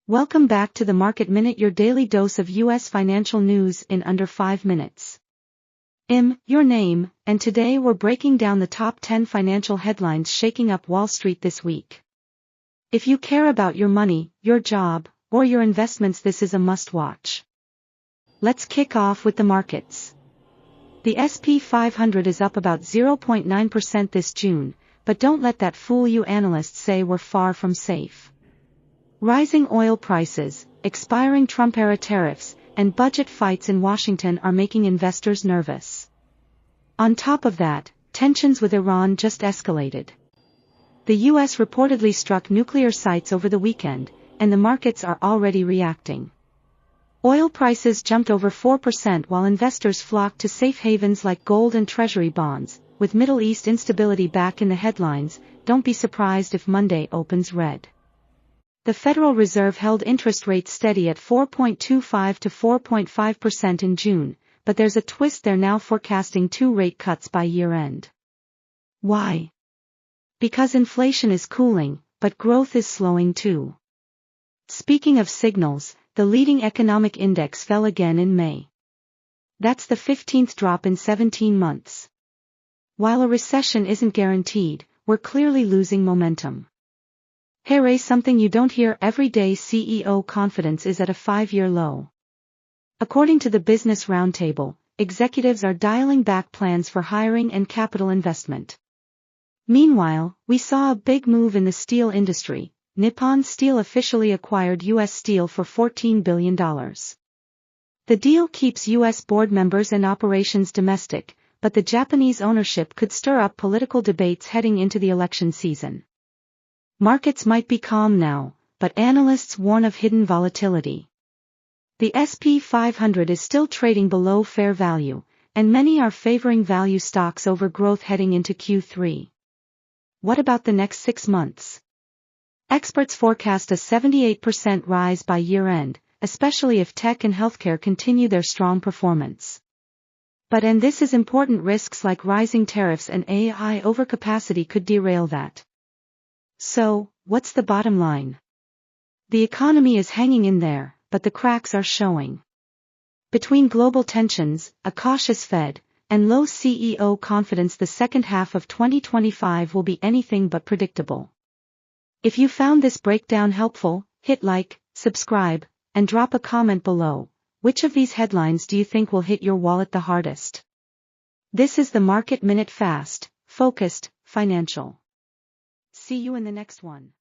Welcome back to the Market Minute, your daily dose of U.S. financial news in under 5 minutes. Your name, and today we're breaking down the top 10 financial headlines shaking up Wall Street this week. If you care about your money, your job, or your investments, this is a must-watch. Let's kick off with the markets. The S&P 500 is up about 0.9% this June, but don't let that fool you. Analysts say we're far from safe. Rising oil prices, expiring Trump-era tariffs, and budget fights in Washington are making investors nervous. On top of that, tensions with Iran just escalated. The U.S. reportedly struck nuclear sites over the weekend, and the markets are already reacting. Oil prices jumped over 4% while investors flocked to safe havens like gold and treasury bonds. With Middle East instability back in the headlines, don't be surprised if Monday opens red. The Federal Reserve held interest rates steady at 4.25 to 4.5% in June, but there's a twist. They're now forecasting 2 rate cuts by year-end. Why? Because inflation is cooling, but growth is slowing too. Speaking of signals, the leading economic index fell again in May. That's the 15th drop in 17 months. While a recession isn't guaranteed, we're clearly losing momentum. Here, something you don't hear every day: CEO confidence is at a 5-year low. According to the Business Roundtable, executives are dialing back plans for hiring and capital investment. Meanwhile, we saw a big move in the steel industry. Nippon Steel officially acquired U.S. Steel for $14 billion. The deal keeps U.S. board members and operations domestic, but the Japanese ownership could stir up political debates heading into the election season. Markets might be calm now, but analysts warn of hidden volatility. The S&P 500 is still trading below fair value, and many are favoring value stocks over growth heading into Q3. What about the next 6 months? Experts forecast a 78% rise by year-end, especially if tech and healthcare continue their strong performance. But and this is important, risks like rising tariffs and AI overcapacity could derail that. So, what's the bottom line? The economy is hanging in there, but the cracks are showing. Between global tensions, a cautious Fed, and low CEO confidence, the second half of 2025 will be anything but predictable. If you found this breakdown helpful, hit like, subscribe, and drop a comment below. Which of these headlines do you think will hit your wallet the hardest? This is the Market Minute, fast, focused, financial. See you in the next one.